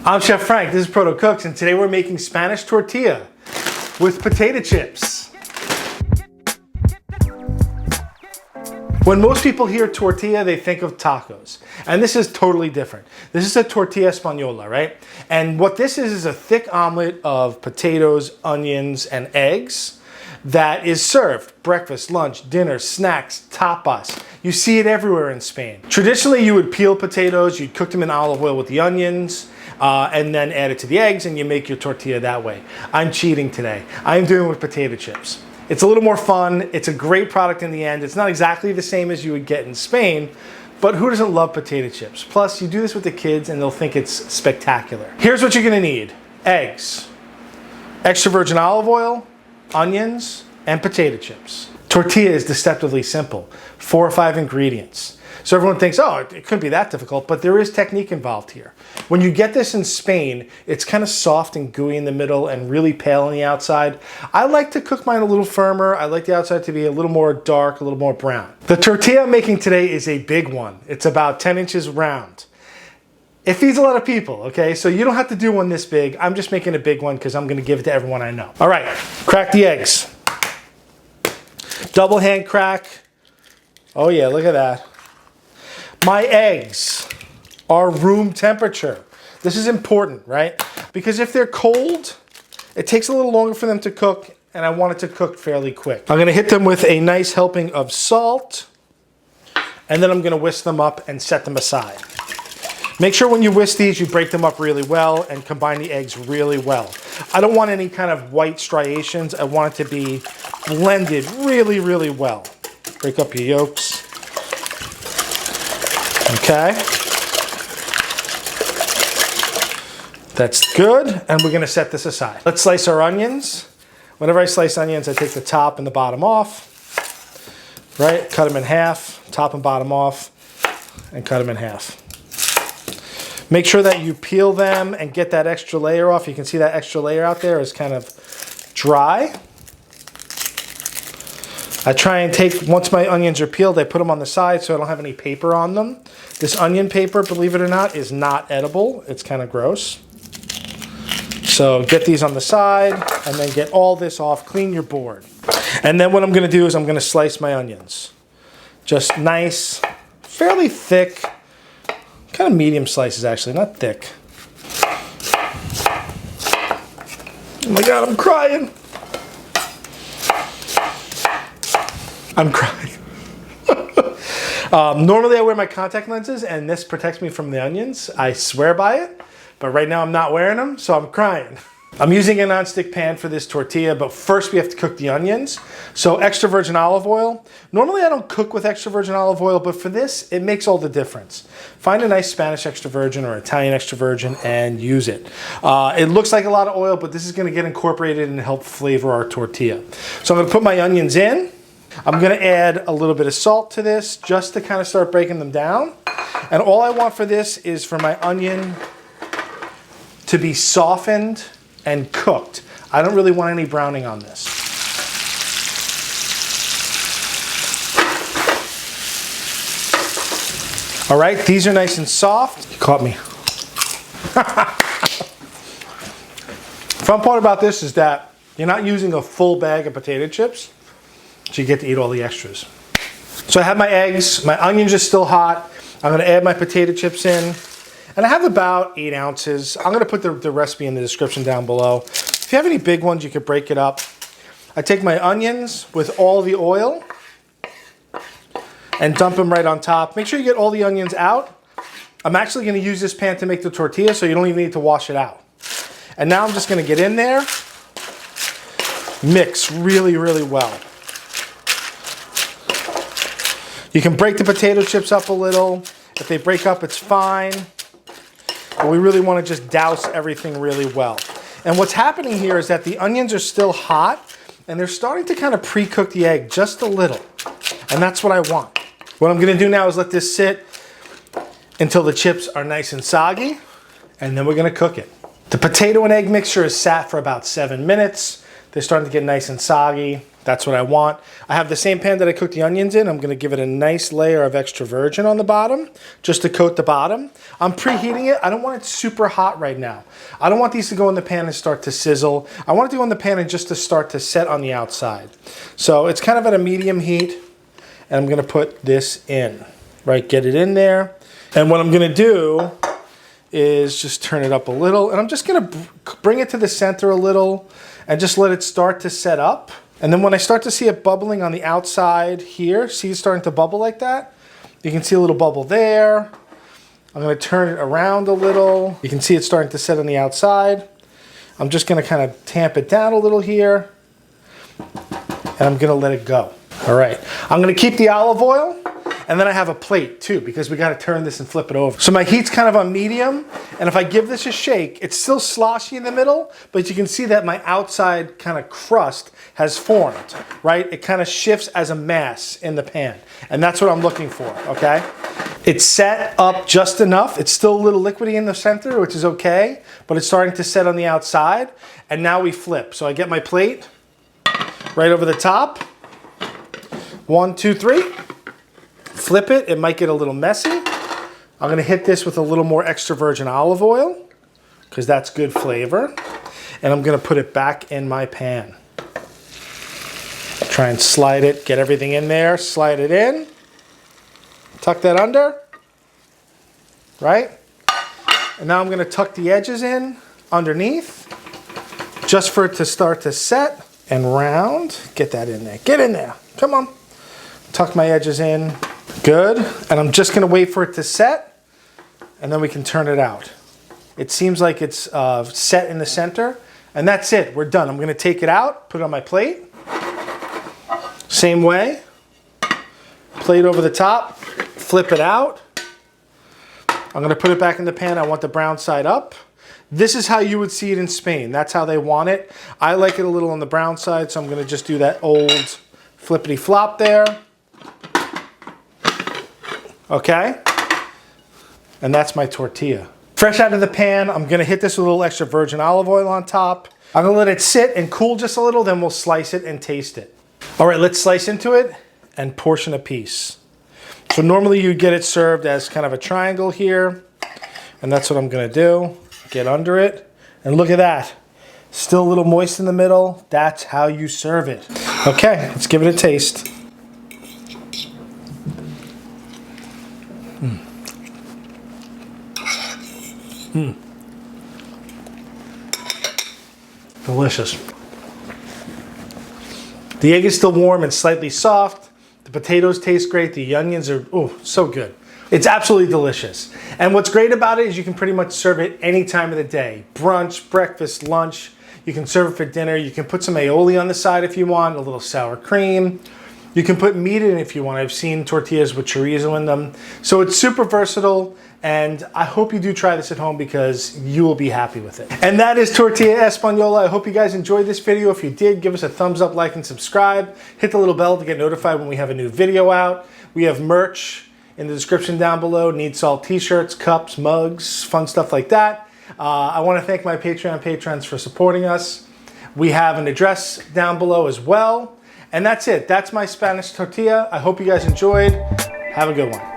I'm Chef Frank, this is Protocooks, and today we're making Spanish tortilla with potato chips. When most people hear tortilla, they think of tacos. And this is totally different. This is a tortilla española, right? And what this is a thick omelet of potatoes, onions, and eggs that is served breakfast, lunch, dinner, snacks, tapas. You see it everywhere in Spain. Traditionally, you would peel potatoes, you'd cook them in olive oil with the onions, and then add it to the eggs, and you make your tortilla that way. I'm cheating today. I'm doing it with potato chips. It's a little more fun. It's a great product in the end. It's not exactly the same as you would get in Spain, but who doesn't love potato chips? Plus, you do this with the kids and they'll think it's spectacular. Here's what you're gonna need. Eggs, extra virgin olive oil, onions, and potato chips. Tortilla is deceptively simple, 4 or 5 ingredients. So everyone thinks, oh, it couldn't be that difficult, but there is technique involved here. When you get this in Spain, it's kind of soft and gooey in the middle and really pale on the outside. I like to cook mine a little firmer. I like the outside to be a little more dark, a little more brown. The tortilla I'm making today is a big one. It's about 10 inches round. It feeds a lot of people, okay? So you don't have to do one this big. I'm just making a big one because I'm gonna give it to everyone I know. All right, crack the eggs. Double hand crack. Oh yeah, look at that. My eggs are room temperature. This is important, right? Because if they're cold, it takes a little longer for them to cook, and I want it to cook fairly quick. I'm gonna hit them with a nice helping of salt, and then I'm gonna whisk them up and set them aside. Make sure when you whisk these, you break them up really well and combine the eggs really well. I don't want any kind of white striations. I want it to be blended really, really well. Break up your yolks. Okay. That's good, and we're gonna set this aside. Let's slice our onions. Whenever I slice onions, I take the top and the bottom off, right? Cut them in half, top and bottom off, and cut them in half. Make sure that you peel them and get that extra layer off. You can see that extra layer out there is kind of dry. I try and take, once my onions are peeled, I put them on the side so I don't have any paper on them. This onion paper, believe it or not, is not edible. It's kind of gross. So get these on the side and then get all this off, clean your board. And then what I'm gonna do is I'm gonna slice my onions. Just nice, fairly thick, kind of medium slices actually, not thick. Oh my God, I'm crying. I'm crying. Normally I wear my contact lenses and this protects me from the onions. I swear by it, but right now I'm not wearing them, so I'm crying. I'm using a nonstick pan for this tortilla, but first we have to cook the onions. So extra virgin olive oil. Normally I don't cook with extra virgin olive oil, but for this, it makes all the difference. Find a nice Spanish extra virgin or Italian extra virgin and use it. It looks like a lot of oil, but this is gonna get incorporated and help flavor our tortilla. So I'm gonna put my onions in. I'm gonna add a little bit of salt to this just to kind of start breaking them down. And all I want for this is for my onion to be softened and cooked. I don't really want any browning on this. All right, these are nice and soft. You caught me. Fun part about this is that you're not using a full bag of potato chips, so you get to eat all the extras. So I have my eggs, my onions are still hot. I'm gonna add my potato chips in. And I have about 8 ounces. I'm gonna put the recipe in the description down below. If you have any big ones, you could break it up. I take my onions with all the oil and dump them right on top. Make sure you get all the onions out. I'm actually gonna use this pan to make the tortilla, so you don't even need to wash it out. And now I'm just gonna get in there, mix really, really well. You can break the potato chips up a little. If they break up, it's fine. But we really want to just douse everything really well. And what's happening here is that the onions are still hot and they're starting to kind of pre-cook the egg just a little. And that's what I want. What I'm going to do now is let this sit until the chips are nice and soggy, and then we're going to cook it. The potato and egg mixture is sat for about 7 minutes. They're starting to get nice and soggy. That's what I want. I have the same pan that I cooked the onions in. I'm gonna give it a nice layer of extra virgin on the bottom, just to coat the bottom. I'm preheating it. I don't want it super hot right now. I don't want these to go in the pan and start to sizzle. I want it to go in the pan and just to start to set on the outside. So it's kind of at a medium heat, and I'm gonna put this in, right? Get it in there. And what I'm gonna do is just turn it up a little, and I'm just gonna bring it to the center a little and just let it start to set up. And then when I start to see it bubbling on the outside here, see it starting to bubble like that? You can see a little bubble there. I'm gonna turn it around a little. You can see it starting to set on the outside. I'm just gonna kind of tamp it down a little here, and I'm gonna let it go. All right, I'm gonna keep the olive oil, and then I have a plate too, because we gotta turn this and flip it over. So my heat's kind of on medium, and if I give this a shake, it's still sloshy in the middle, but you can see that my outside kind of crust has formed, right? It kind of shifts as a mass in the pan, and that's what I'm looking for, okay? It's set up just enough. It's still a little liquidy in the center, which is okay, but it's starting to set on the outside, and now we flip. So I get my plate right over the top. 1, 2, 3. Flip it. It might get a little messy. I'm gonna hit this with a little more extra virgin olive oil, because that's good flavor. And I'm gonna put it back in my pan. Try and slide it, get everything in there, slide it in. Tuck that under, right? And now I'm gonna tuck the edges in underneath, just for it to start to set and round. Get that in there, get in there, come on. Tuck my edges in, good. And I'm just gonna wait for it to set, and then we can turn it out. It seems like it's set in the center, and that's it, we're done. I'm gonna take it out, put it on my plate. Same way, plate over the top, flip it out. I'm gonna put it back in the pan. I want the brown side up. This is how you would see it in Spain. That's how they want it. I like it a little on the brown side, so I'm gonna just do that old flippity flop there. Okay, and that's my tortilla. Fresh out of the pan, I'm gonna hit this with a little extra virgin olive oil on top. I'm gonna let it sit and cool just a little, then we'll slice it and taste it. All right, let's slice into it and portion a piece. So normally you get it served as kind of a triangle here, and that's what I'm gonna do. Get under it, and look at that. Still a little moist in the middle. That's how you serve it. Okay, let's give it a taste. Delicious. The egg is still warm and slightly soft. The potatoes taste great. The onions are, oh, so good. It's absolutely delicious. And what's great about it is you can pretty much serve it any time of the day. Brunch, breakfast, lunch. You can serve it for dinner. You can put some aioli on the side if you want, a little sour cream. You can put meat in if you want. I've seen tortillas with chorizo in them. So it's super versatile, and I hope you do try this at home because you will be happy with it. And that is Tortilla Española. I hope you guys enjoyed this video. If you did, give us a thumbs up, like, and subscribe. Hit the little bell to get notified when we have a new video out. We have merch in the description down below. Need Salt t-shirts, cups, mugs, fun stuff like that. I want to thank my Patreon patrons for supporting us. We have an address down below as well. And that's it. That's my Spanish tortilla. I hope you guys enjoyed. Have a good one.